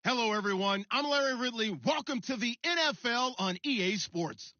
Hello, everyone. I'm Larry Ridley. Welcome to the NFL on EA Sports.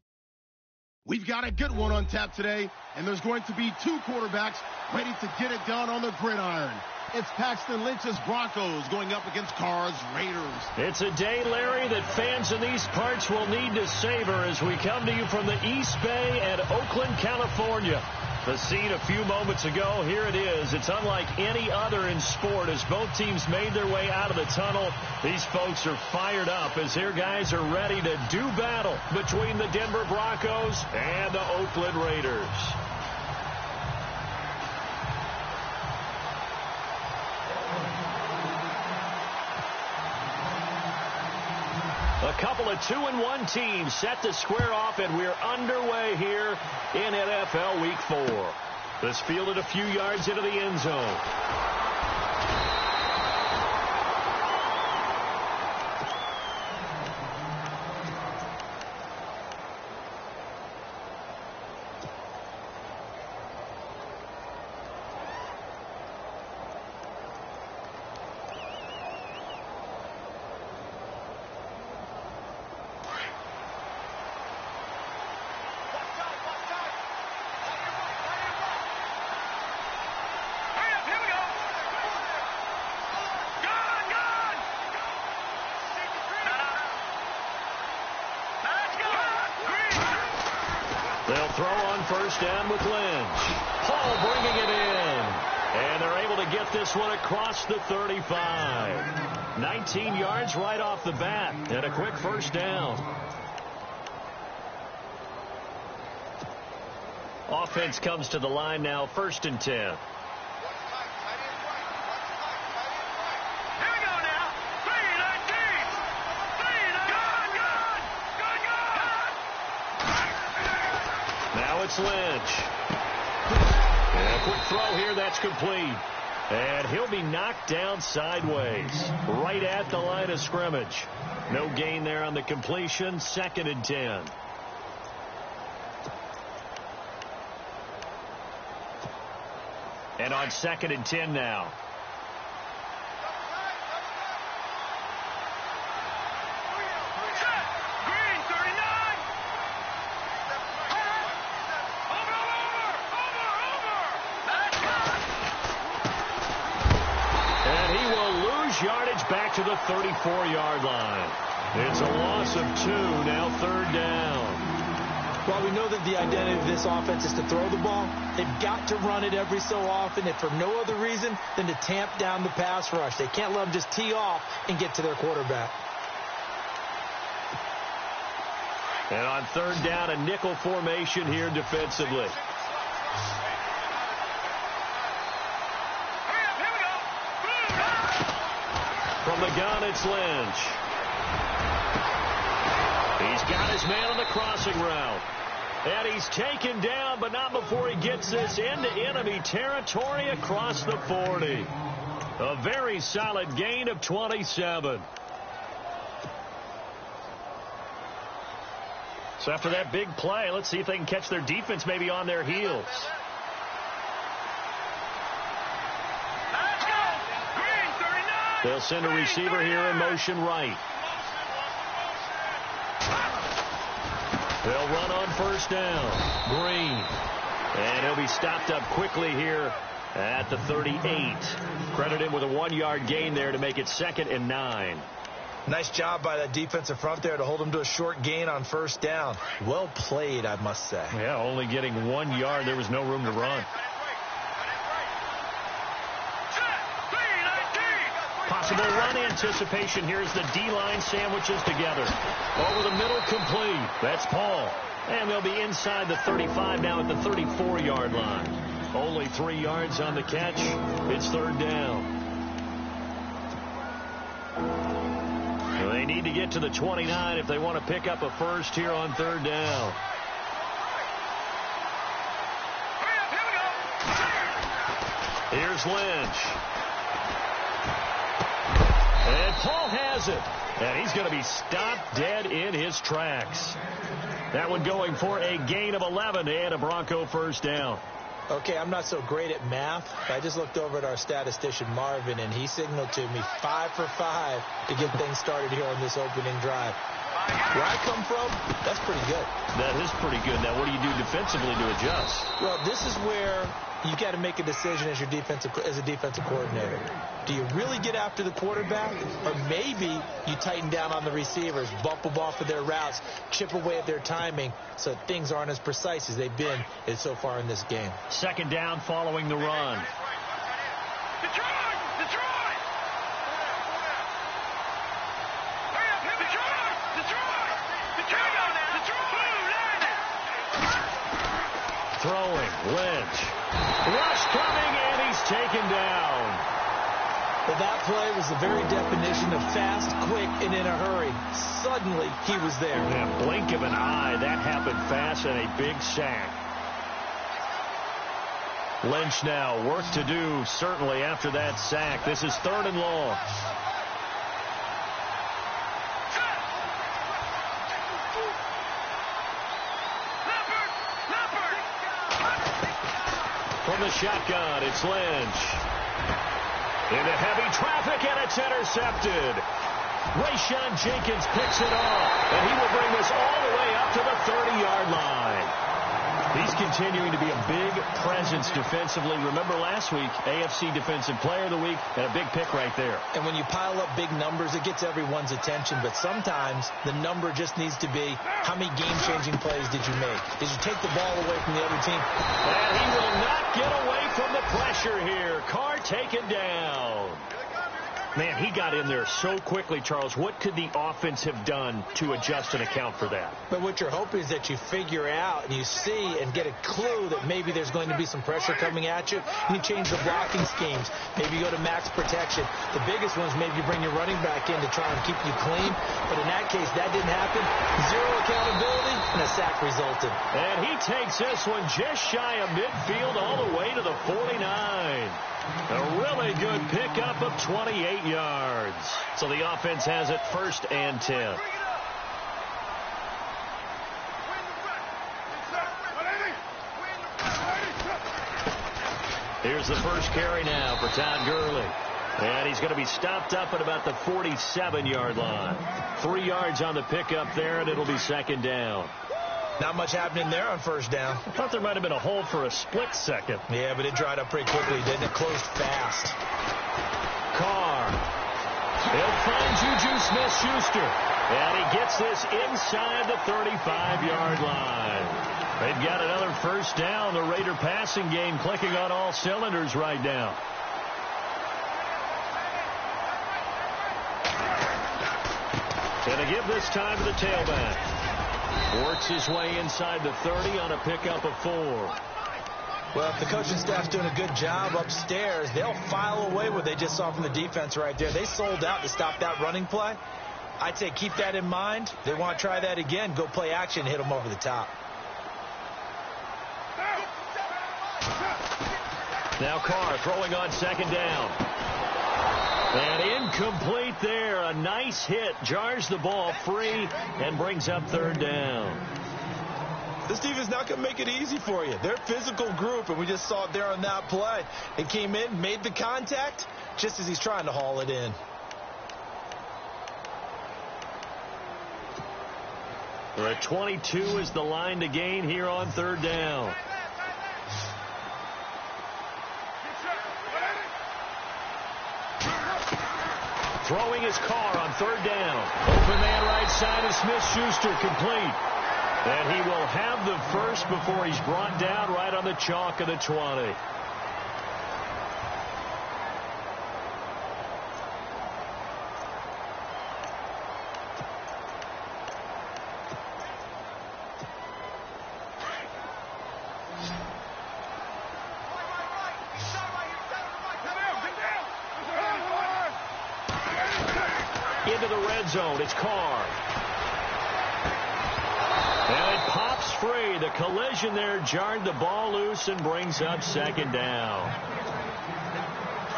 We've got a good one on tap today, and there's going to be two quarterbacks ready to get it done on the gridiron. It's Paxton Lynch's Broncos going up against Carr's Raiders. It's a day, Larry, that fans in these parts will need to savor as we come to you from the East Bay and Oakland, California. The scene a few moments ago, here it is. It's unlike any other in sport as both teams made their way out of the tunnel. These folks are fired up as their guys are ready to do battle between the Denver Broncos and the Oakland Raiders. A couple of 2-1 teams set to square off, and we're underway here in NFL Week 4. This fielded a few yards into the end zone. They'll throw on first down with Lynch. Paul bringing it in. And they're able to get this one across the 35. 19 yards right off the bat. And a quick first down. Offense comes to the line now, 1st and 10. It's Lynch. And a quick throw here, that's complete. And he'll be knocked down sideways, right at the line of scrimmage. No gain there on the completion, 2nd and 10. And on 2nd and 10 now. Back to the 34-yard line. It's a loss of 2, now 3rd down. Well, we know that the identity of this offense is to throw the ball. They've got to run it every so often, if for no other reason than to tamp down the pass rush. They can't let them just tee off and get to their quarterback. And on 3rd down, a nickel formation here defensively. From the gun, it's Lynch. He's got his man on the crossing route. And he's taken down, but not before he gets this into enemy territory across the 40. A very solid gain of 27. So after that big play, let's see if they can catch their defense maybe on their heels. They'll send a receiver here in motion right. They'll run on first down. Green. And he'll be stopped up quickly here at the 38. Credit him with a 1-yard gain there to make it 2nd and 9. Nice job by that defensive front there to hold him to a short gain on first down. Well played, I must say. Yeah, only getting 1 yard. There was no room to run. Possible run anticipation here as the D-line sandwiches together. Over the middle, complete. That's Paul. And they'll be inside the 35 now at the 34-yard line. Only 3 yards on the catch. It's 3rd down. They need to get to the 29 if they want to pick up a first here on 3rd down. Here's Lynch. And Paul has it. And he's going to be stopped dead in his tracks. That one going for a gain of 11 and a Bronco first down. Okay, I'm not so great at math. I just looked over at our statistician, Marvin, and he signaled to me 5 for 5 to get things started here on this opening drive. Where I come from, that's pretty good. That is pretty good. Now, what do you do defensively to adjust? Well, this is where you got to make a decision as a defensive coordinator. Do you really get after the quarterback, or maybe you tighten down on the receivers, bump them off of their routes, chip away at their timing so things aren't as precise as they've been so far in this game? Second down following the run. Throwing, Lynch. Rush coming, and he's taken down. Well, that play was the very definition of fast, quick, and in a hurry. Suddenly, he was there. Yeah, blink of an eye. That happened fast, and a big sack. Lynch now, work to do, certainly, after that sack. This is 3rd and long. From the shotgun, it's Lynch. Into heavy traffic, and it's intercepted. Rayshon Jenkins picks it off, and he will bring this all the way up to the 30-yard line. He's continuing to be a big presence defensively. Remember last week, AFC Defensive Player of the Week, and a big pick right there. And when you pile up big numbers, it gets everyone's attention. But sometimes the number just needs to be, how many game-changing plays did you make? Did you take the ball away from the other team? And he will not get away from the pressure here. Carr taken down. Man, he got in there so quickly, Charles. What could the offense have done to adjust and account for that? But what you're hoping is that you figure out and you see and get a clue that maybe there's going to be some pressure coming at you. And you change the blocking schemes. Maybe you go to max protection. The biggest one is maybe you bring your running back in to try and keep you clean. But in that case, that didn't happen. Zero accountability, and a sack resulted. And he takes this one just shy of midfield all the way to the 49. A really good pickup of 28 yards. So the offense has it 1st and 10. Here's the first carry now for Todd Gurley. And he's going to be stopped up at about the 47-yard line. 3 yards on the pickup there, and it'll be 2nd down. Not much happening there on 1st down. I thought there might have been a hole for a split second. Yeah, but it dried up pretty quickly, didn't it? Closed fast. Carr. He'll find Juju Smith-Schuster. And he gets this inside the 35-yard line. They've got another 1st down. The Raider passing game clicking on all cylinders right now. And to give this time to the tailback. Works his way inside the 30 on a pickup of 4. Well, if the coaching staff's doing a good job upstairs, they'll file away what they just saw from the defense right there. They sold out to stop that running play. I'd say keep that in mind. They want to try that again. Go play action, hit them over the top. Now Carr throwing on 2nd down. And incomplete there. A nice hit. Jars the ball free and brings up 3rd down. This defense not going to make it easy for you. They're a physical group, and we just saw it there on that play. It came in, made the contact, just as he's trying to haul it in. We're at 22 is the line to gain here on 3rd down. Throwing his Carr on 3rd down. Open man right side of Smith-Schuster complete. And he will have the first before he's brought down right on the chalk of the 20. Into the red zone. It's Carr. And it pops free. The collision there jarred the ball loose and brings up 2nd down.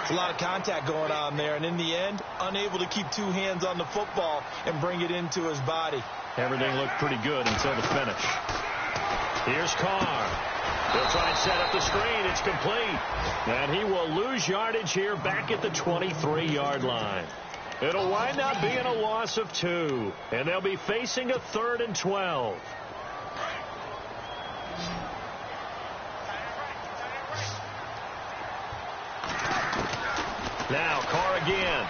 It's a lot of contact going on there, and in the end, unable to keep 2 hands on the football and bring it into his body. Everything looked pretty good until the finish. Here's Carr. They'll try and set up the screen. It's complete. And he will lose yardage here back at the 23-yard line. It'll wind up being a loss of 2. And they'll be facing a 3rd and 12. Now Carr again.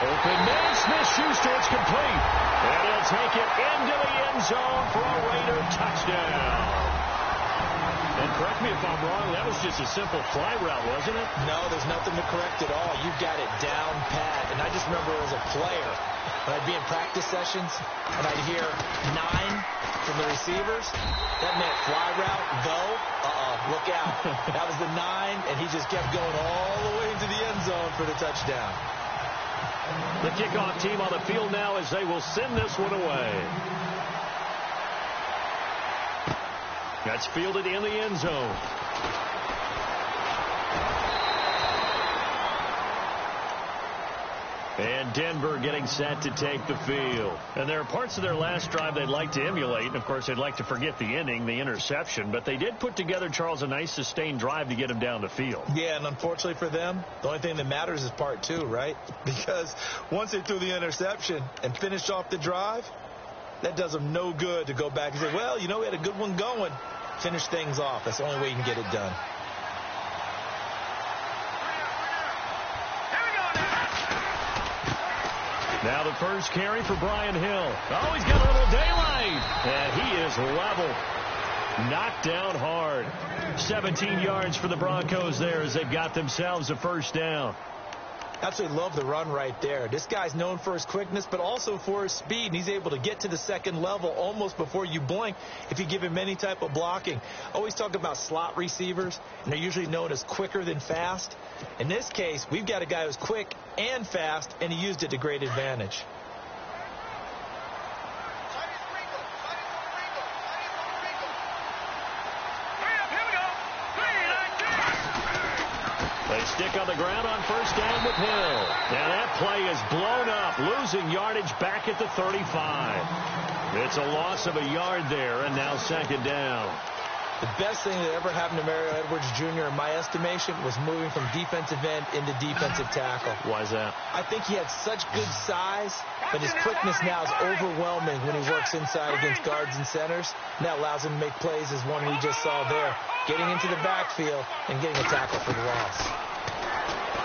Open man, Smith-Schuster, it's complete. And he'll take it into the end zone for a Raider touchdown. And correct me if I'm wrong, that was just a simple fly route, wasn't it? No, there's nothing to correct at all. You got it down pat. And I just remember as a player, when I'd be in practice sessions, and I'd hear 9 from the receivers, that meant fly route, go, look out. That was the 9, and he just kept going all the way into the end zone for the touchdown. The kickoff team on the field now as they will send this one away. That's fielded in the end zone. And Denver getting set to take the field. And there are parts of their last drive they'd like to emulate. And, of course, they'd like to forget the ending, the interception. But they did put together, Charles, a nice sustained drive to get them down the field. Yeah, and unfortunately for them, the only thing that matters is part 2, right? Because once they threw the interception and finished off the drive, that does them no good to go back and say, well, you know, we had a good one going. Finish things off. That's the only way you can get it done. Now the first carry for Brian Hill. Oh, he's got a little daylight. And he is level. Knocked down hard. 17 yards for the Broncos there as they've got themselves a first down. Absolutely love the run right there. This guy's known for his quickness, but also for his speed. And he's able to get to the second level almost before you blink if you give him any type of blocking. Always talk about slot receivers, and they're usually known as quicker than fast. In this case, we've got a guy who's quick and fast, and he used it to great advantage. They stick on the ground on first down with Hill. Now that play is blown up, losing yardage back at the 35. It's a loss of a yard there, and now second down. The best thing that ever happened to Mario Edwards Jr., in my estimation, was moving from defensive end into defensive tackle. Why is that? I think he had such good size, but his quickness now is overwhelming when he works inside against guards and centers. And that allows him to make plays as one we just saw there, getting into the backfield and getting a tackle for the loss.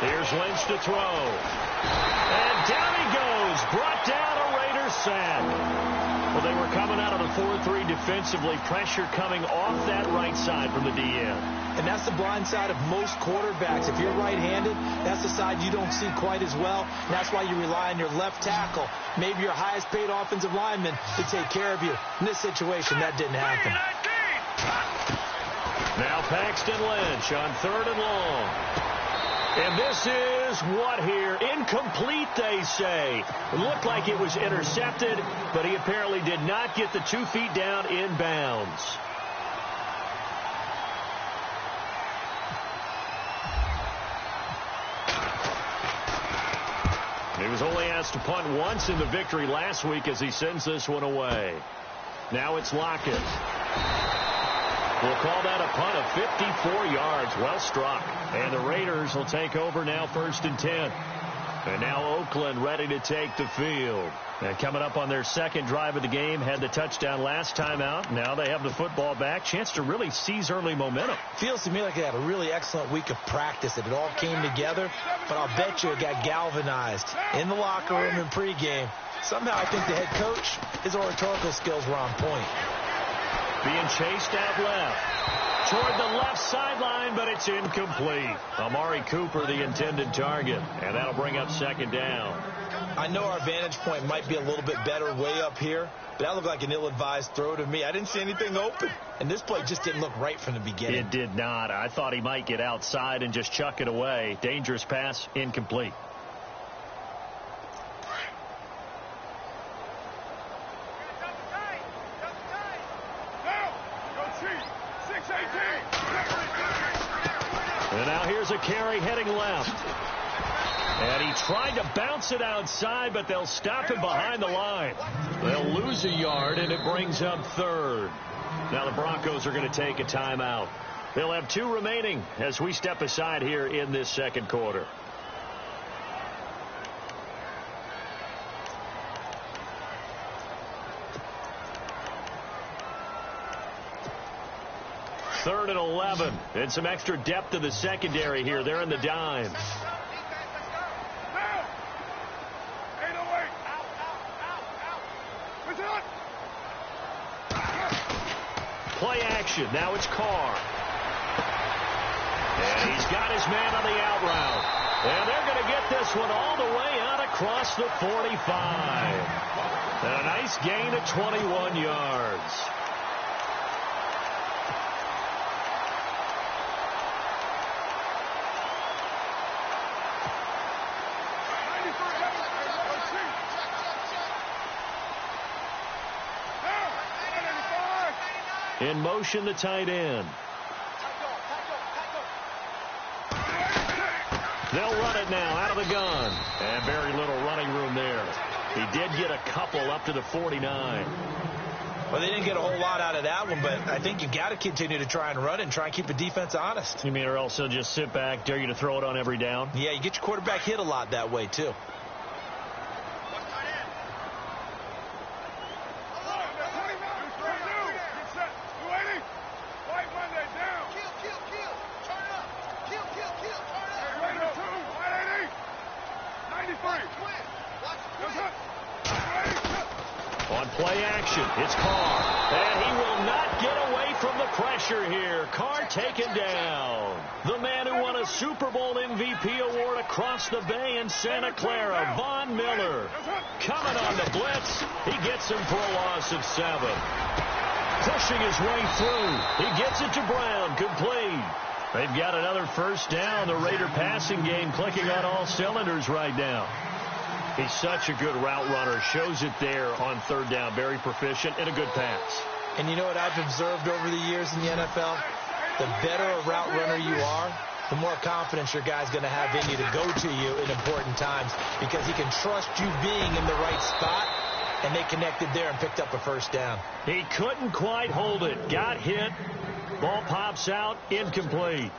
Here's Lynch to throw. And down he goes. Brought down a Raiders sack. Well, they were coming out of the 4-3 defensively. Pressure coming off that right side from the DN. And that's the blind side of most quarterbacks. If you're right-handed, that's the side you don't see quite as well. And that's why you rely on your left tackle, maybe your highest-paid offensive lineman, to take care of you. In this situation, that didn't happen. Now Paxton Lynch on 3rd and long. And this is what here? Incomplete, they say. It looked like it was intercepted, but he apparently did not get the 2 feet down in bounds. He was only asked to punt once in the victory last week as he sends this one away. Now it's Lockett. We'll call that a punt of 54 yards. Well struck. And the Raiders will take over now 1st and 10. And now Oakland ready to take the field. And coming up on their second drive of the game, had the touchdown last time out. Now they have the football back. Chance to really seize early momentum. Feels to me like they had a really excellent week of practice. It all came together. But I'll bet you it got galvanized in the locker room in pregame. Somehow I think the head coach, his oratorical skills were on point. Being chased out left. Toward the left sideline, but it's incomplete. Amari Cooper, the intended target. And that'll bring up second down. I know our vantage point might be a little bit better way up here, but that looked like an ill-advised throw to me. I didn't see anything open. And this play just didn't look right from the beginning. It did not. I thought he might get outside and just chuck it away. Dangerous pass, incomplete. And now here's a carry heading left. And he tried to bounce it outside, but they'll stop him behind the line. They'll lose a yard, and it brings up 3rd. Now the Broncos are going to take a timeout. They'll have 2 remaining as we step aside here in this second quarter. Third and 11. And some extra depth to the secondary here. They're in the dime. Play action. Now it's Carr. And he's got his man on the out route. And they're going to get this one all the way out across the 45. And a nice gain of 21 yards. In motion, the tight end. They'll run it now out of the gun. And very little running room there. He did get a couple up to the 49. Well, they didn't get a whole lot out of that one, but I think you got to continue to try and run it and try and keep the defense honest. You mean, or else they'll just sit back, dare you to throw it on every down? Yeah, you get your quarterback hit a lot that way, too. On play action, it's Carr. And he will not get away from the pressure here. Carr taken down. The man who won a Super Bowl MVP award across the bay in Santa Clara, Von Miller. Coming on the blitz. He gets him for a loss of 7. Pushing his way through. He gets it to Brown, complete. They've got another first down. The Raider passing game clicking on all cylinders right now. He's such a good route runner. Shows it there on third down. Very proficient and a good pass. And you know what I've observed over the years in the NFL? The better a route runner you are, the more confidence your guy's going to have in you to go to you in important times because he can trust you being in the right spot, and they connected there and picked up a first down. He couldn't quite hold it. Got hit. Ball pops out. Incomplete.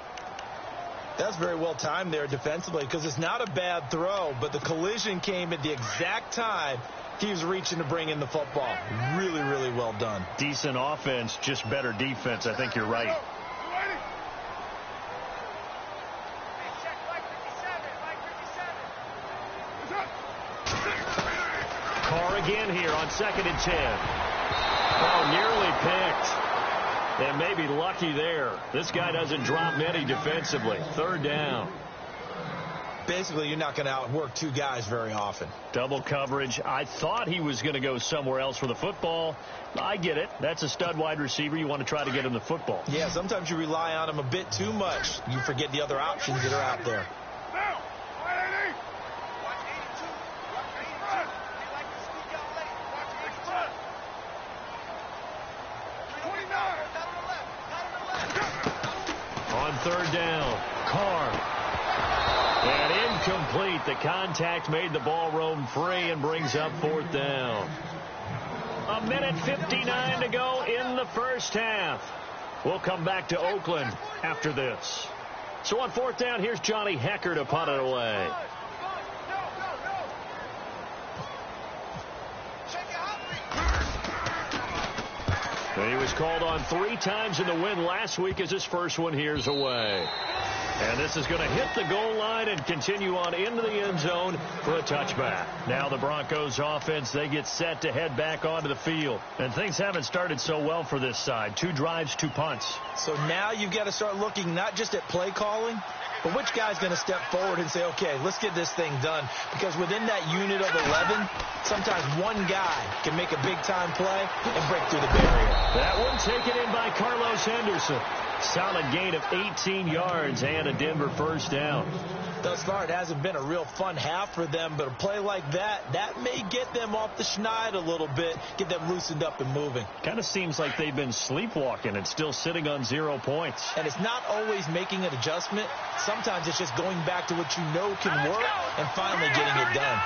That's very well timed there defensively because it's not a bad throw, but the collision came at the exact time he was reaching to bring in the football. Really, really well done. Decent offense, just better defense. I think you're right. Carr again here on 2nd and 10. Oh, nearly picked. And maybe lucky there. This guy doesn't drop many defensively. Third down. Basically, you're not going to outwork 2 guys very often. Double coverage. I thought he was going to go somewhere else for the football. I get it. That's a stud wide receiver. You want to try to get him the football. Yeah, sometimes you rely on him a bit too much. You forget the other options that are out there. On third down, Carr. And incomplete. The contact made the ball roam free and brings up 4th down. 1:59 to go in the first half. We'll come back to Oakland after this. So on 4th down, here's Johnny Hecker to punt it away. He was called on 3 times in the win last week as his first one here's away. And this is going to hit the goal line and continue on into the end zone for a touchback. Now the Broncos offense, they get set to head back onto the field. And things haven't started so well for this side. 2 drives, 2 punts. So now you've got to start looking not just at play calling, but which guy's going to step forward and say, okay, let's get this thing done. Because within that unit of 11, sometimes one guy can make a big-time play and break through the barrier. That one taken in by Carlos Henderson. Solid gain of 18 yards and a Denver first down. Thus far, it hasn't been a real fun half for them, but a play like that may get them off the schneid a little bit, get them loosened up and moving. Kind of seems like they've been sleepwalking and still sitting on 0 points. And it's not always making an adjustment. Sometimes it's just going back to what you know can work and finally getting it done.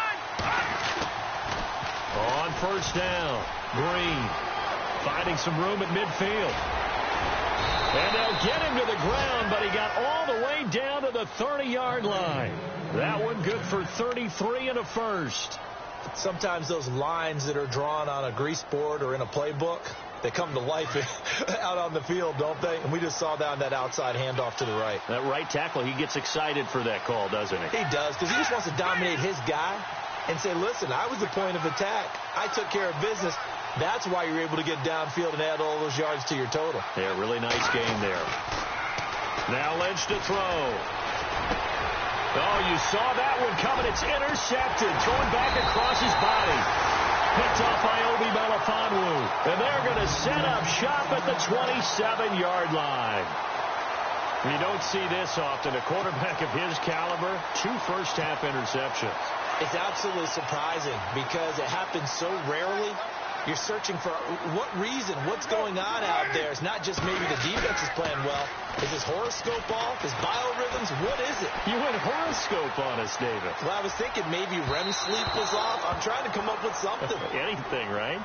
On first down, Green. Finding some room at midfield. And they'll get him to the ground, but he got all the way down to the 30-yard line. That one good for 33 and a first. Sometimes those lines that are drawn on a grease board or in a playbook, they come to life out on the field, don't they? And we just saw that on that outside handoff to the right. That right tackle, he gets excited for that call, doesn't he? He does, because he just wants to dominate his guy and say, listen, I was the point of attack. I took care of business. That's why you're able to get downfield and add all those yards to your total. Yeah, really nice game there. Now Lynch to throw. Oh, you saw that one coming. It's intercepted. Thrown back across his body. Picked off by Obi Melifonwu. And they're going to set up shop at the 27-yard line. You don't see this often. A quarterback of his caliber, 2 first-half interceptions. It's absolutely surprising because it happens so rarely. You're searching for what reason, what's going on out there. It's not just maybe the defense is playing well. Is his horoscope off? His biorhythms? What is it? You went horoscope on us, David. Well, I was thinking maybe REM sleep was off. I'm trying to come up with something. Anything, right?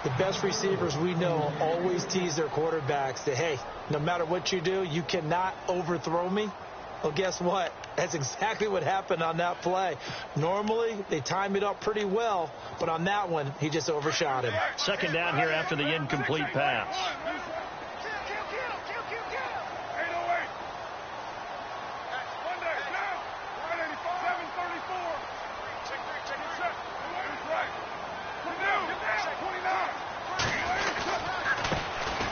The best receivers we know always tease their quarterbacks that, hey, no matter what you do, you cannot overthrow me. Well, guess what? That's exactly what happened on that play. Normally, they time it up pretty well, but on that one, he just overshot him. Second down here after the incomplete pass.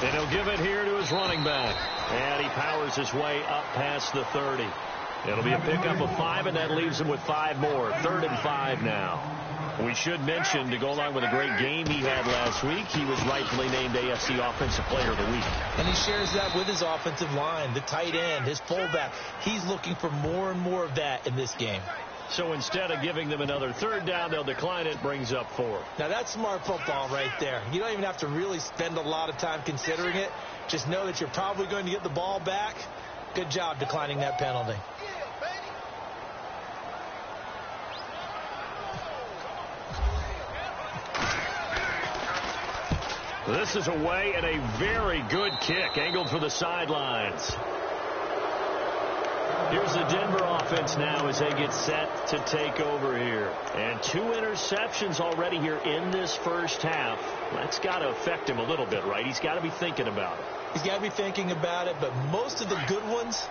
And he'll give it here to his running back. And he powers his way up past the 30. It'll be a pickup of 5, and that leaves him with 5 more. 3rd and 5 now. We should mention, to go along with a great game he had last week, he was rightfully named AFC Offensive Player of the Week. And he shares that with his offensive line, the tight end, his fullback. He's looking for more and more of that in this game. So instead of giving them another 3rd down, they'll decline it, brings up 4. Now, that's smart football right there. You don't even have to really spend a lot of time considering it. Just know that you're probably going to get the ball back. Good job declining that penalty. This is away and a very good kick, angled for the sidelines. Here's the Denver offense now as they get set to take over here. And 2 interceptions already here in this first half. That's got to affect him a little bit, right? He's got to be thinking about it. He's got to be thinking about it, but most of the good ones,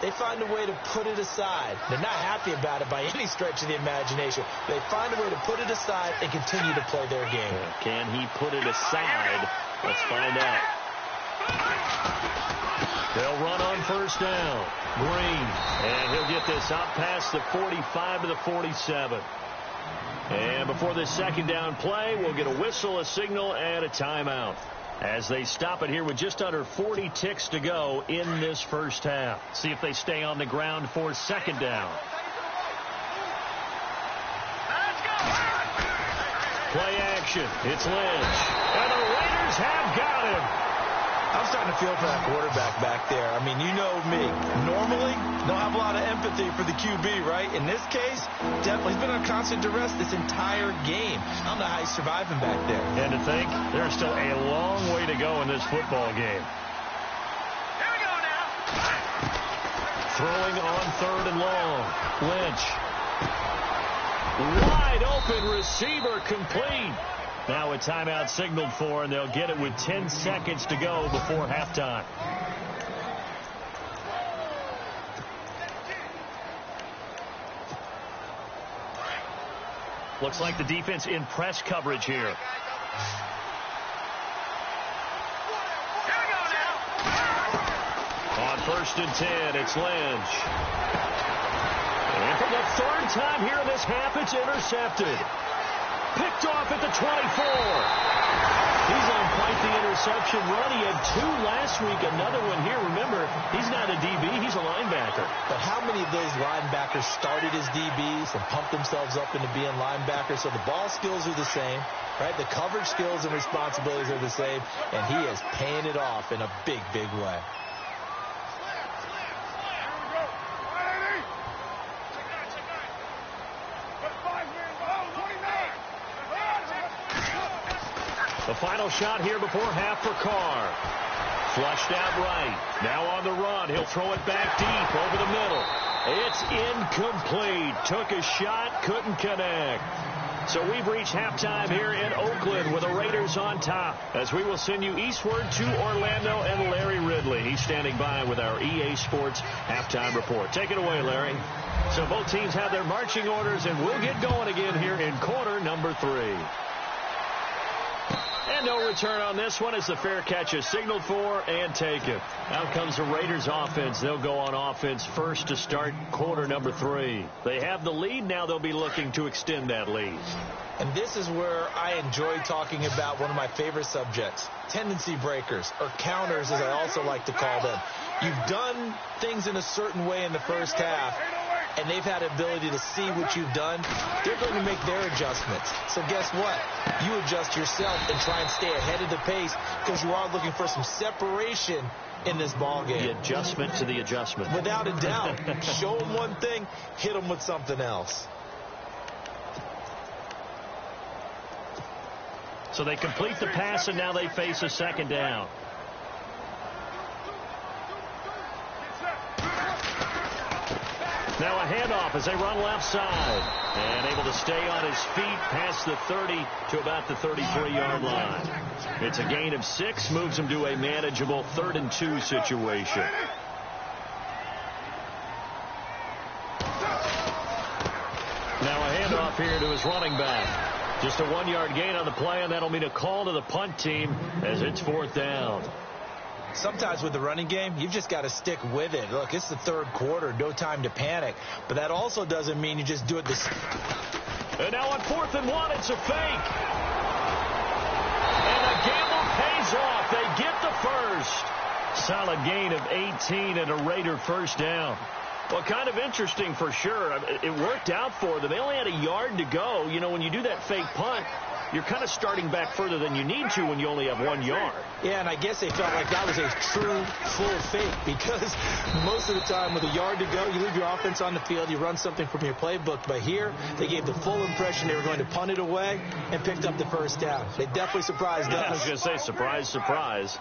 they find a way to put it aside. They're not happy about it by any stretch of the imagination. They find a way to put it aside and continue to play their game. Can he put it aside? Let's find out. They'll run on 1st down. Green, and he'll get this out past the 45 to the 47. And before this 2nd down play, we'll get a whistle, a signal, and a timeout as they stop it here with just under 40 ticks to go in this first half. See if they stay on the ground for 2nd down. Play action. It's Lynch. And the Raiders have got him. I'm starting to feel for that quarterback back there. I mean, you know me. Normally, don't have a lot of empathy for the QB, right? In this case, definitely he's been on constant duress this entire game. I don't know how he's surviving back there. And to think, there's still a long way to go in this football game. Here we go now. Throwing on 3rd and long. Lynch. Wide open receiver complete. Now a timeout signaled for, and they'll get it with 10 seconds to go before halftime. Looks like the defense in press coverage here. On 1st and 10, it's Lynch. And for the 3rd time here in this half, it's intercepted. Picked off at the 24. He's on quite the interception run. He had 2 last week, another one here. Remember, he's not a DB, he's a linebacker. But how many of those linebackers started as DBs and pumped themselves up into being linebackers? So the ball skills are the same, right? The coverage skills and responsibilities are the same, and he is paying it off in a big, big way. The final shot here before half for Carr. Flushed out right. Now on the run. He'll throw it back deep over the middle. It's incomplete. Took a shot, couldn't connect. So we've reached halftime here in Oakland with the Raiders on top, as we will send you eastward to Orlando and Larry Ridley. He's standing by with our EA Sports halftime report. Take it away, Larry. So both teams have their marching orders, and we'll get going again here in quarter number 3. And no return on this one as the fair catch is signaled for and taken. Out comes the Raiders offense. They'll go on offense first to start quarter number 3. They have the lead. Now they'll be looking to extend that lead. And this is where I enjoy talking about one of my favorite subjects, tendency breakers, or counters as I also like to call them. You've done things in a certain way in the first half, and they've had the ability to see what you've done. They're going to make their adjustments. So guess what? You adjust yourself and try and stay ahead of the pace because you are looking for some separation in this ball game. The adjustment to the adjustment. Without a doubt. Show them one thing, hit them with something else. So they complete the pass, and now they face a second down. Now a handoff as they run left side. And able to stay on his feet past the 30 to about the 33-yard line. It's a gain of 6, moves him to a manageable 3rd and 2 situation. Now a handoff here to his running back. Just a 1-yard gain on the play, and that'll mean a call to the punt team as it's 4th down. Sometimes with the running game, you've just got to stick with it. Look, it's the 3rd quarter, no time to panic. But that also doesn't mean you just do it this. And now on 4th and 1, it's a fake. And the gamble pays off. They get the first. Solid gain of 18 and a Raider first down. Well, kind of interesting for sure. It worked out for them. They only had a yard to go. You know, when you do that fake punt, you're kind of starting back further than you need to when you only have 1 yard. Yeah, and I guess they felt like that was a true, full fake because most of the time with a yard to go, you leave your offense on the field, you run something from your playbook. But here, they gave the full impression they were going to punt it away and picked up the first down. They definitely surprised us. I was going to say, surprise, surprise.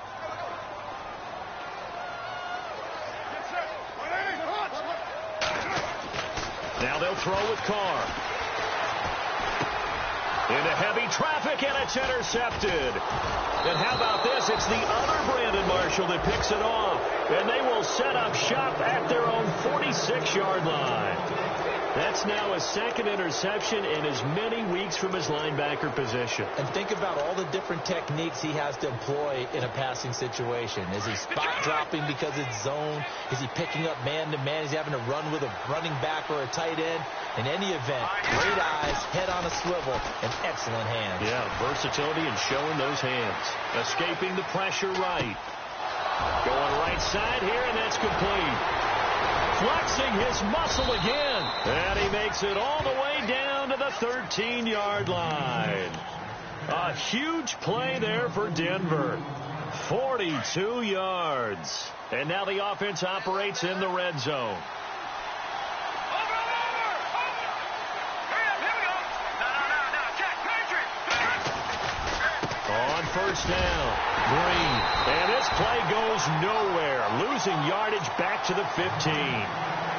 Now they'll throw with Carr. Into heavy traffic, and it's intercepted. And how about this? It's the other Brandon Marshall that picks it off. And they will set up shop at their own 46-yard line. That's now a 2nd interception in as many weeks from his linebacker position. And think about all the different techniques he has to employ in a passing situation. Is he spot dropping because it's zone? Is he picking up man-to-man? Is he having to run with a running back or a tight end? In any event, great eyes, head on a swivel, and excellent hands. Yeah, versatility and showing those hands. Escaping the pressure right. Going right side here, and that's complete. Flexing his muscle again. And he makes it all the way down to the 13-yard line. A huge play there for Denver. 42 yards. And now the offense operates in the red zone. On first down, Green. And this play goes nowhere. Losing yardage back to the 15.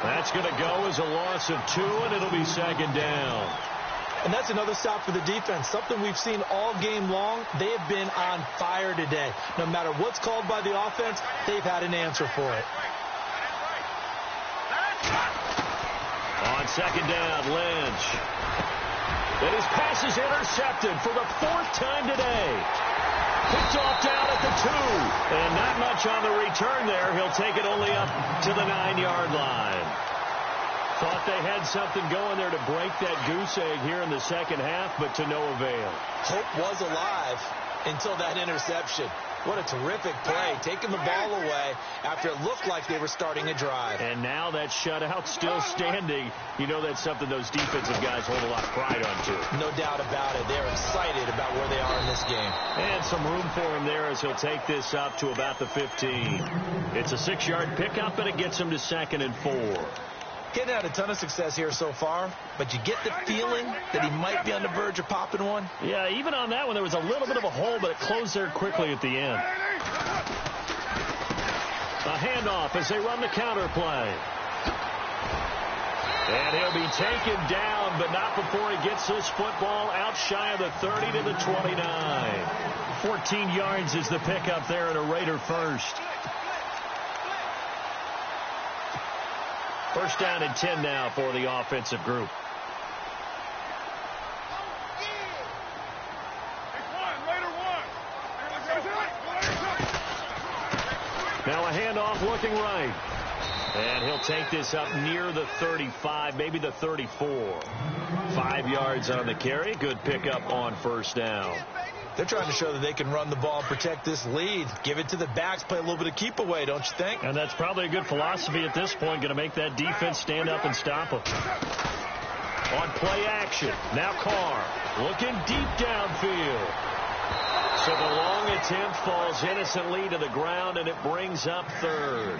That's going to go as a loss of 2, and it'll be 2nd down. And that's another stop for the defense. Something we've seen all game long. They have been on fire today. No matter what's called by the offense, they've had an answer for it. On 2nd down, Lynch. And his pass is intercepted for the 4th time today. Picked off down at the 2. And not much on the return there. He'll take it only up to the 9-yard line. Thought they had something going there to break that goose egg here in the second half, but to no avail. Hope was alive until that interception. What a terrific play, taking the ball away after it looked like they were starting a drive. And now that shutout still standing. You know that's something those defensive guys hold a lot of pride onto. No doubt about it. They're excited about where they are in this game. And some room for him there as he'll take this up to about the 15. It's a 6-yard pickup, and it gets him to 2nd and 4. He hasn't had a ton of success here so far, but you get the feeling that he might be on the verge of popping one. Yeah, even on that one, there was a little bit of a hole, but it closed there quickly at the end. A handoff as they run the counter play. And he'll be taken down, but not before he gets this football out shy of the 30 to the 29. 14 yards is the pickup there at a Raider first. First down and 10 now for the offensive group. Now a handoff looking right. And he'll take this up near the 35, maybe the 34. 5 yards on the carry. Good pickup on first down. They're trying to show that they can run the ball and protect this lead. Give it to the backs, play a little bit of keep away, don't you think? And that's probably a good philosophy at this point, going to make that defense stand up and stop them. On play action, now Carr looking deep downfield. So the long attempt falls innocently to the ground, and it brings up third.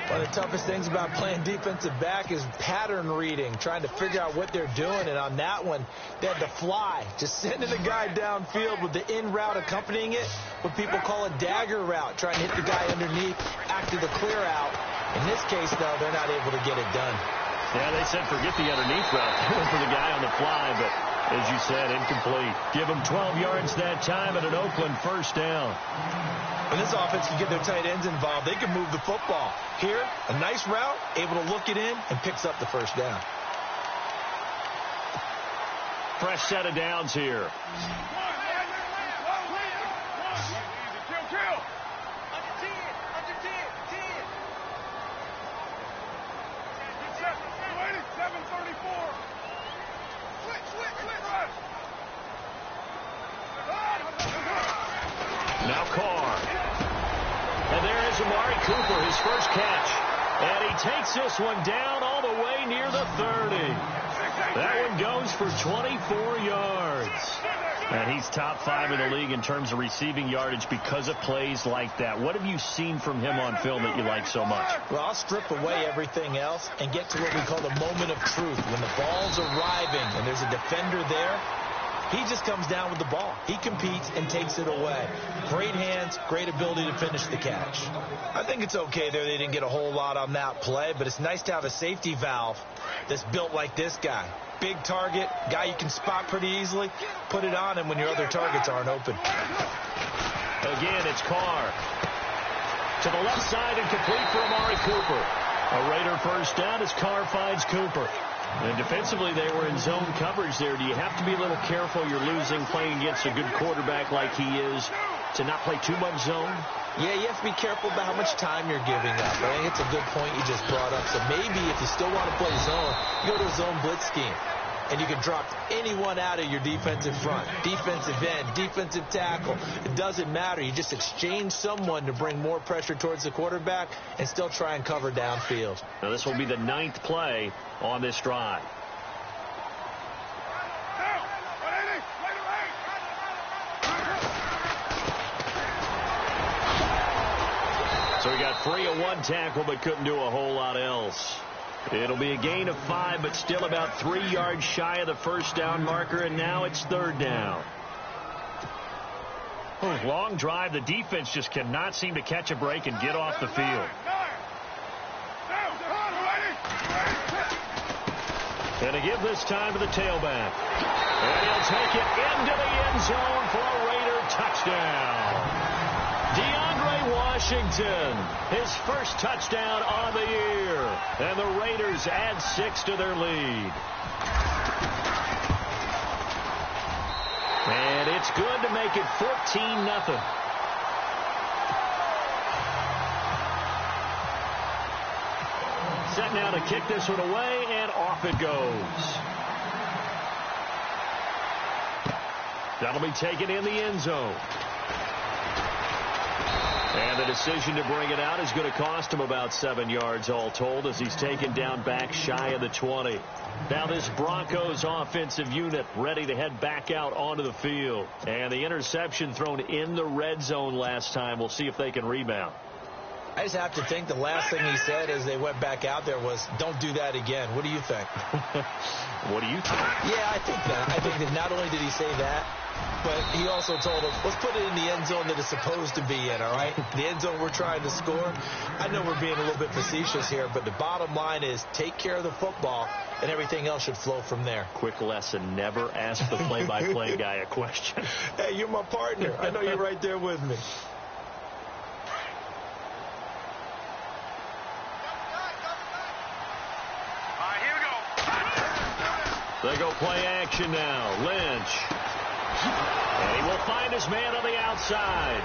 One of the toughest things about playing defensive back is pattern reading, trying to figure out what they're doing. And on that one, they had to fly, just sending the guy downfield with the in route accompanying it, what people call a dagger route, trying to hit the guy underneath after the clear out. In this case, though, they're not able to get it done. Yeah, they said forget the underneath route for the guy on the fly, but as you said, incomplete. Give them 12 yards that time and an Oakland first down. When this offense can get their tight ends involved, they can move the football. Here, a nice route, able to look it in, and picks up the first down. Fresh set of downs here. Now Carr. And there is Amari Cooper, his first catch. And he takes this one down all the way near the 30. That one goes for 24 yards. And he's top 5 in the league in terms of receiving yardage because of plays like that. What have you seen from him on film that you like so much? Well, I'll strip away everything else and get to what we call the moment of truth. When the ball's arriving and there's a defender there, he just comes down with the ball. He competes and takes it away. Great hands, great ability to finish the catch. I think it's okay there. They didn't get a whole lot on that play, but it's nice to have a safety valve that's built like this guy. Big target, guy you can spot pretty easily. Put it on him when your other targets aren't open. Again, it's Carr. To the left side and complete for Amari Cooper. A Raider first down as Carr finds Cooper. And defensively, they were in zone coverage there. Do you have to be a little careful? You're losing playing against a good quarterback like he is to not play too much zone? Yeah, you have to be careful about how much time you're giving up. I think it's a good point you just brought up. So maybe if you still want to play zone, you go to a zone blitz scheme. And you can drop anyone out of your defensive front. Defensive end, defensive tackle. It doesn't matter. You just exchange someone to bring more pressure towards the quarterback and still try and cover downfield. Now this will be the 9th play on this drive. So he got free of one tackle but couldn't do a whole lot else. It'll be a gain of 5, but still about 3 yards shy of the first down marker, and now it's third down. Long drive. The defense just cannot seem to catch a break and get off the field. And to give this time to the tailback. And he'll take it into the end zone for a Raider touchdown. DeAndre Washington, his first touchdown on the year. And the Raiders add 6 to their lead. And it's good to make it 14-0. Set now to kick this one away, and off it goes. That'll be taken in the end zone. And the decision to bring it out is going to cost him about 7 yards all told as he's taken down back shy of the 20. Now this Broncos offensive unit ready to head back out onto the field. And the interception thrown in the red zone last time. We'll see if they can rebound. I just have to think the last thing he said as they went back out there was, don't do that again. What do you think? What do you think? Yeah, I think that. I think that not only did he say that, but he also told them, let's put it in the end zone that it's supposed to be in, all right? The end zone we're trying to score. I know we're being a little bit facetious here, but the bottom line is take care of the football, and everything else should flow from there. Quick lesson, never ask the play-by-play guy a question. Hey, you're my partner. I know you're right there with me. They go play action now. Lynch. And he will find his man on the outside.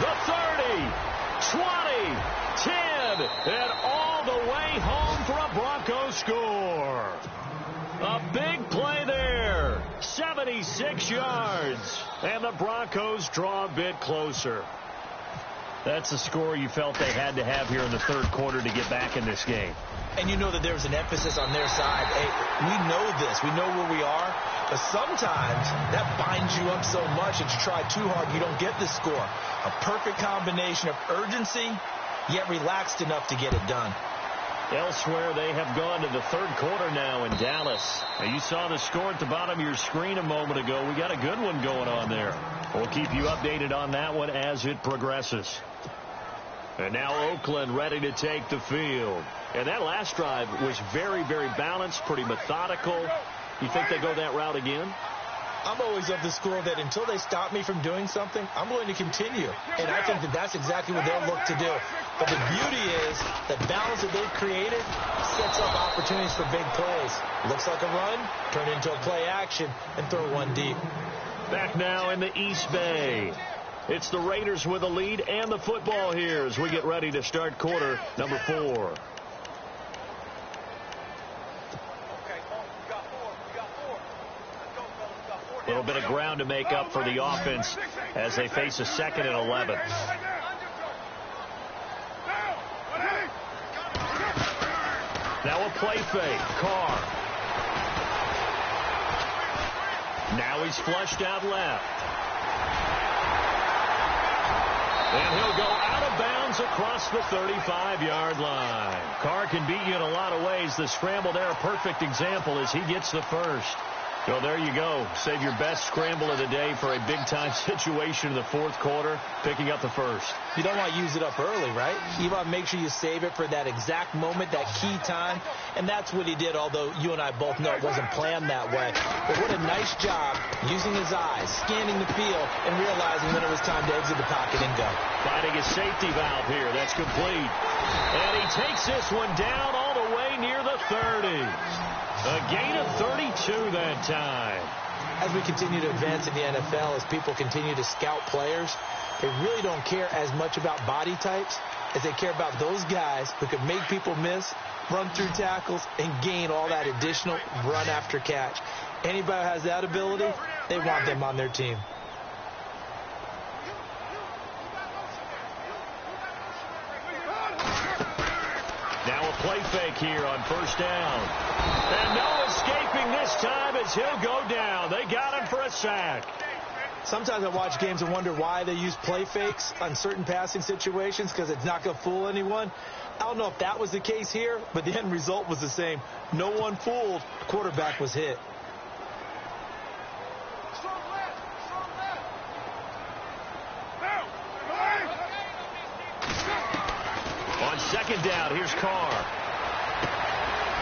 The 30, 20, 10, and all the way home for a Broncos score. A big play there. 76 yards. And the Broncos draw a bit closer. That's the score you felt they had to have here in the third quarter to get back in this game. And you know that there's an emphasis on their side. Hey, we know this. We know where we are. But sometimes that binds you up so much that you try too hard, you don't get the score. A perfect combination of urgency, yet relaxed enough to get it done. Elsewhere, they have gone to the third quarter now in Dallas. Now, you saw the score at the bottom of your screen a moment ago. We got a good one going on there. We'll keep you updated on that one as it progresses. And now Oakland ready to take the field. And that last drive was very, very balanced, pretty methodical. You think they go that route again? I'm always of the school that until they stop me from doing something, I'm going to continue. And I think that that's exactly what they'll look to do. But the beauty is the balance that they've created sets up opportunities for big plays. Looks like a run, turn into a play action, and throw one deep. Back now in the East Bay. It's the Raiders with the lead and the football here as we get ready to start quarter number 4. A little bit of ground to make up for the offense as they face a 2nd and 11. Now a play fake. Carr. Now he's flushed out left. And he'll go out of bounds across the 35-yard line. Carr can beat you in a lot of ways. The scramble there, a perfect example as he gets the first. So there you go. Save your best scramble of the day for a big-time situation in the fourth quarter, picking up the first. You don't want to use it up early, right? You want to make sure you save it for that exact moment, that key time. And that's what he did, although you and I both know it wasn't planned that way. But what a nice job using his eyes, scanning the field, and realizing when it was time to exit the pocket and go. Finding a safety valve here. That's complete. And he takes this one down all the way near the 30. A gain of 32 that time. As we continue to advance in the NFL, as people continue to scout players, they really don't care as much about body types as they care about those guys who can make people miss, run through tackles, and gain all that additional run after catch. Anybody who has that ability, they want them on their team. Now a play fake here on first down. And no escaping this time as he'll go down. They got him for a sack. Sometimes I watch games and wonder why they use play fakes on certain passing situations because it's not going to fool anyone. I don't know if that was the case here, but the end result was the same. No one fooled. The quarterback was hit. On second down, here's Carr.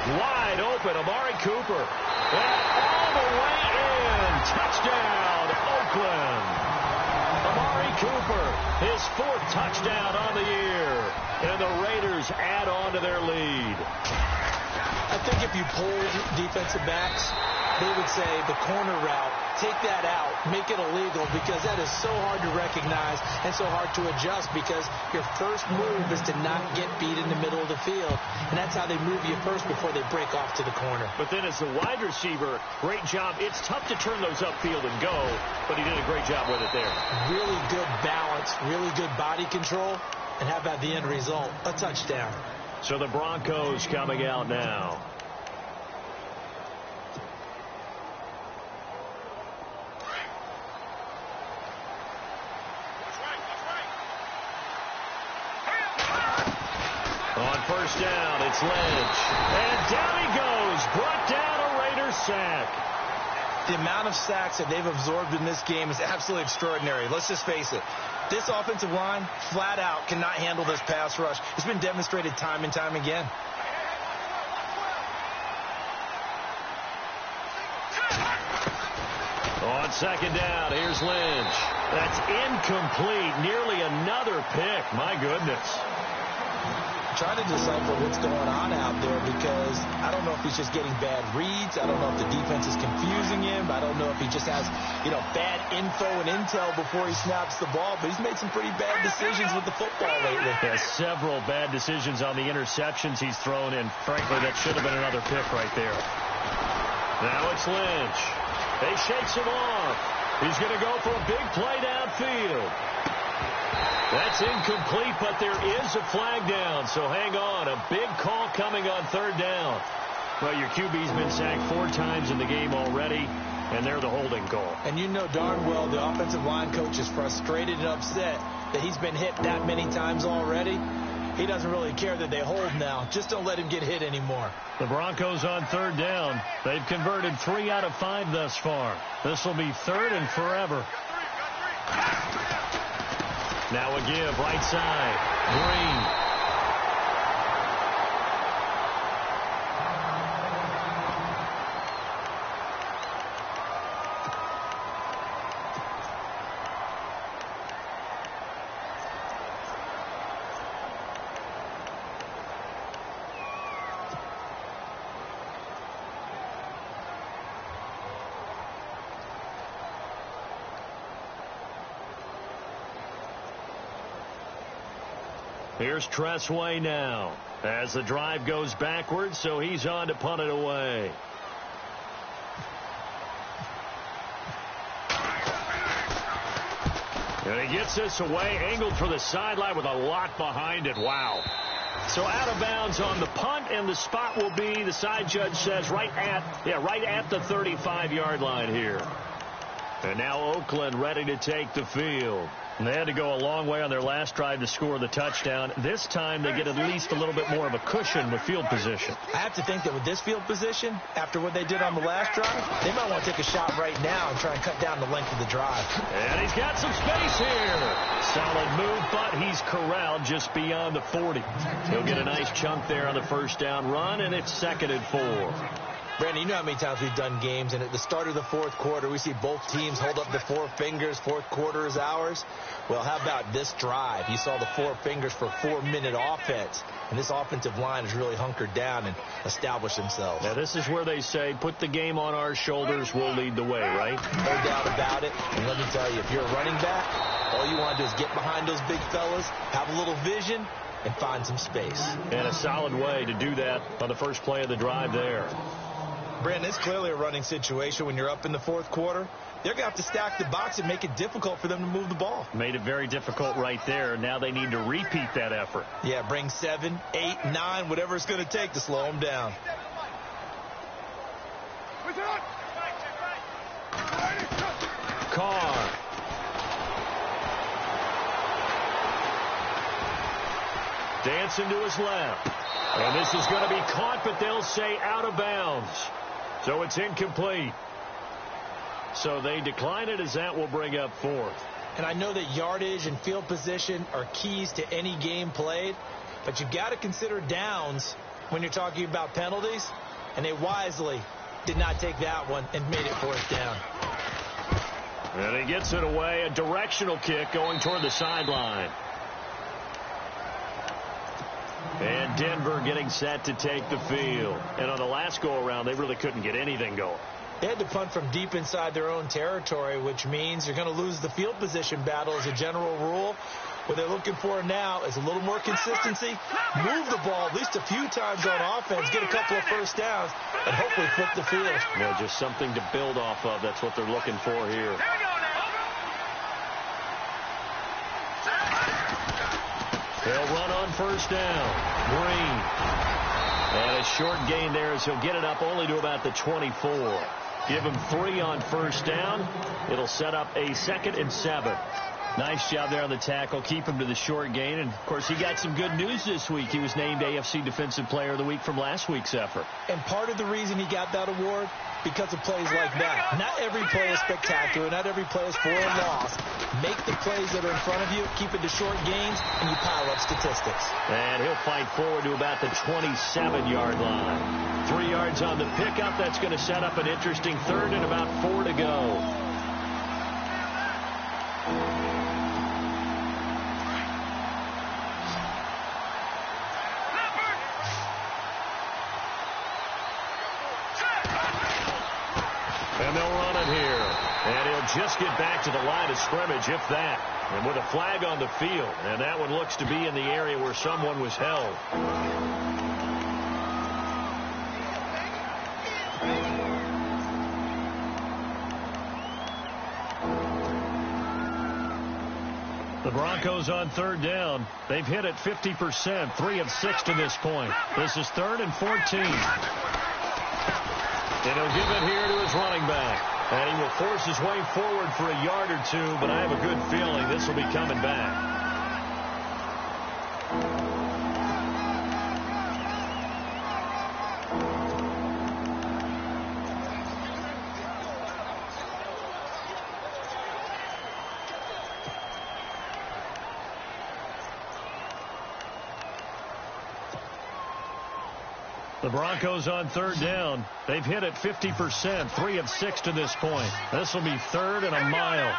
Wide open, Amari Cooper. And all the way in. Touchdown, Oakland. Amari Cooper, his 4th touchdown on the year. And the Raiders add on to their lead. I think if you polled defensive backs, they would say the corner route, take that out, make it illegal, because that is so hard to recognize and so hard to adjust because your first move is to not get beat in the middle of the field. And that's how they move you first before they break off to the corner. But then as the wide receiver, great job. It's tough to turn those upfield and go, but he did a great job with it there. Really good balance, really good body control, and how about the end result? A touchdown. So the Broncos coming out now. first down. It's Lynch. And down he goes. Brought down a Raider sack. The amount of sacks that they've absorbed in this game is absolutely extraordinary. Let's just face it. This offensive line, flat out, cannot handle this pass rush. It's been demonstrated time and time again. On second down, here's Lynch. That's incomplete. Nearly another pick. My goodness. Trying to decipher what's going on out there because I don't know if he's just getting bad reads. I don't know if the defense is confusing him. I don't know if he just has, bad info and intel before he snaps the ball. But he's made some pretty bad decisions with the football lately. Yeah, several bad decisions on the interceptions he's thrown, and frankly, that should have been another pick right there. Now it's Lynch. They shakes him off. He's going to go for a big play downfield. That's incomplete, but there is a flag down, so hang on. A big call coming on third down. Well, your QB's been sacked 4 times in the game already, and they're the holding call. And you know darn well the offensive line coach is frustrated and upset that he's been hit that many times already. He doesn't really care that they hold now. Just don't let him get hit anymore. The Broncos on third down. They've converted 3 out of 5 thus far. This will be third and forever. Now a give, right side. Green. Here's Tressway now as the drive goes backwards, so he's on to punt it away. And he gets this away, angled for the sideline with a lot behind it. Wow. So out of bounds on the punt, and the spot will be, the side judge says, right at the 35-yard line here. And now Oakland ready to take the field. And they had to go a long way on their last drive to score the touchdown. This time they get at least a little bit more of a cushion with field position. I have to think that with this field position, after what they did on the last drive, they might want to take a shot right now and try and cut down the length of the drive. And he's got some space here. Solid move, but he's corralled just beyond the 40. He'll get a nice chunk there on the first down run, and it's 2nd and 4. Brandon, you know how many times we've done games, and at the start of the fourth quarter, we see both teams hold up the 4 fingers, fourth quarter is ours. Well, how about this drive? You saw the 4 fingers for 4-minute offense, and this offensive line has really hunkered down and established themselves. Now, this is where they say, put the game on our shoulders, we'll lead the way, right? No doubt about it, and let me tell you, if you're a running back, all you want to do is get behind those big fellas, have a little vision, and find some space. And a solid way to do that on the first play of the drive there. Brandon, it's clearly a running situation when you're up in the fourth quarter. They're going to have to stack the box and make it difficult for them to move the ball. Made it very difficult right there. Now they need to repeat that effort. Yeah, bring 7, 8, 9, whatever it's going to take to slow them down. Carr. Dancing to his left. And this is going to be caught, but they'll say out of bounds. So it's incomplete. So they decline it, as that will bring up 4th. And I know that yardage and field position are keys to any game played, but you've got to consider downs when you're talking about penalties, and they wisely did not take that one and made it 4th down. And he gets it away, a directional kick going toward the sideline. And Denver getting set to take the field. And on the last go-around, they really couldn't get anything going. They had to punt from deep inside their own territory, which means you're going to lose the field position battle as a general rule. What they're looking for now is a little more consistency, move the ball at least a few times on offense, get a couple of first downs, and hopefully flip the field. Yeah, just something to build off of. That's what they're looking for here. They'll run on first down. Green. And a short gain there as he'll get it up only to about the 24. Give him 3 on first down. It'll set up a 2nd and 7. Nice job there on the tackle. Keep him to the short gain. And, of course, he got some good news this week. He was named AFC Defensive Player of the Week from last week's effort. And part of the reason he got that award, because of plays like that. Not every play is spectacular. Not every play is for a loss. Make the plays that are in front of you, keep it to short gains, and you pile up statistics. And he'll fight forward to about the 27-yard line. 3 yards on the pickup. That's going to set up an interesting third and about 4 to go. And they'll run it here. And he'll just get back to the line of scrimmage, if that. And with a flag on the field. And that one looks to be in the area where someone was held. The Broncos on third down. They've hit it 50%, 3 of 6 to this point. This is 3rd and 14. And he'll give it here to his running back. And he will force his way forward for a yard or two, but I have a good feeling this will be coming back. The Broncos on third down. They've hit it 50%, 3 of 6 to this point. This will be 3rd and a mile.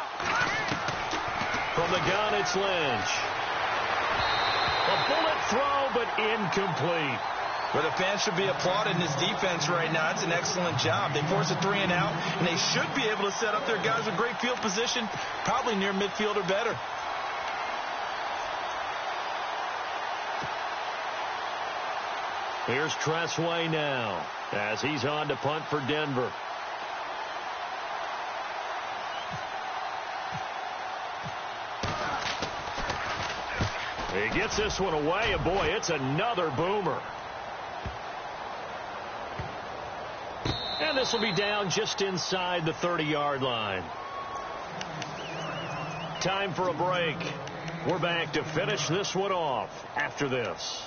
From the gun, it's Lynch. A bullet throw, but incomplete. Well, the fans should be applauding this defense right now. It's an excellent job. They force a 3 and out, and they should be able to set up their guys with great field position, probably near midfield or better. Here's Tressway now as he's on to punt for Denver. He gets this one away, and boy, it's another boomer. And this will be down just inside the 30-yard line. Time for a break. We're back to finish this one off after this.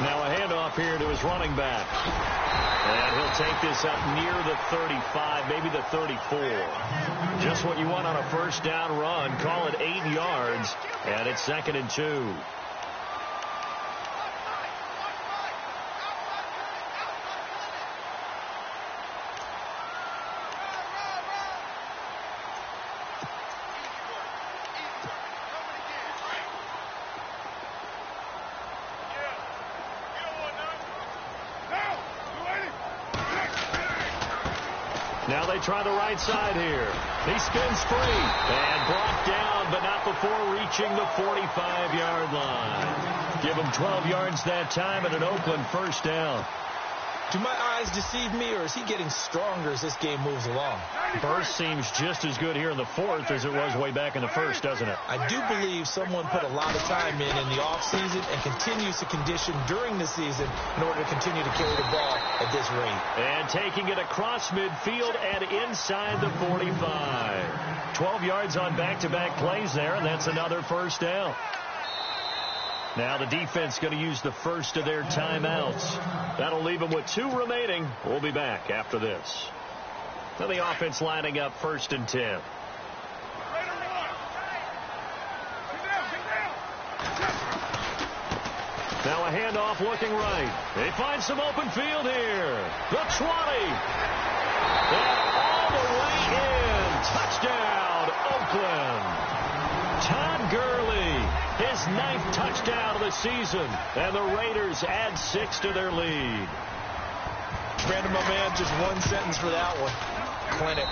Now a handoff here to his running back. And he'll take this up near the 35, maybe the 34. Just what you want on a first down run. Call it 8 yards, and it's 2nd and 2. Now they try the right side here. He spins free and brought down, but not before reaching the 45-yard line. Give him 12 yards that time and an Oakland first down. Do my eyes deceive me, or is he getting stronger as this game moves along? Burst seems just as good here in the 4th as it was way back in the 1st, doesn't it? I do believe someone put a lot of time in the offseason and continues to condition during the season in order to continue to carry the ball at this rate. And taking it across midfield and inside the 45. 12 yards on back-to-back plays there, and that's another first down. Now the defense going to use the first of their timeouts. That'll leave them with 2 remaining. We'll be back after this. Now the offense lining up 1st and 10. Now a handoff looking right. They find some open field here. The 20. And all the way in. Touchdown, Oakland. Todd Gurley, his 9th touchdown of the season, and the Raiders add 6 to their lead. Brandon, my man, just one sentence for that one. Clinic.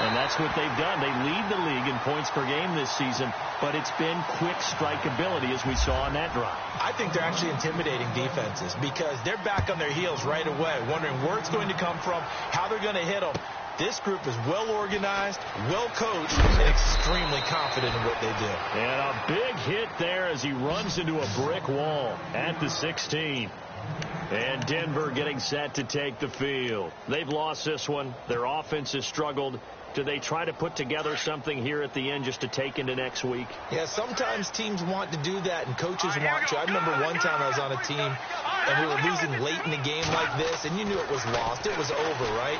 And that's what they've done. They lead the league in points per game this season, but it's been quick strikeability as we saw on that drive. I think they're actually intimidating defenses because they're back on their heels right away, wondering where it's going to come from, how they're going to hit them. This group is well organized, well coached, and extremely confident in what they do. And a big hit there as he runs into a brick wall at the 16. And Denver getting set to take the field. They've lost this one. Their offense has struggled. Do they try to put together something here at the end just to take into next week? Yeah, sometimes teams want to do that, and coaches want to. I remember one time I was on a team, and we were losing late in a game like this, and you knew it was lost. It was over, right?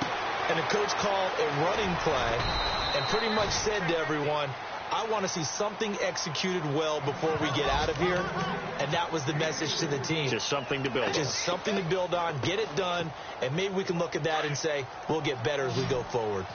And the coach called a running play and pretty much said to everyone, I want to see something executed well before we get out of here. And that was the message to the team. Just something to build on. Just something to build on, get it done, and maybe we can look at that and say, we'll get better as we go forward.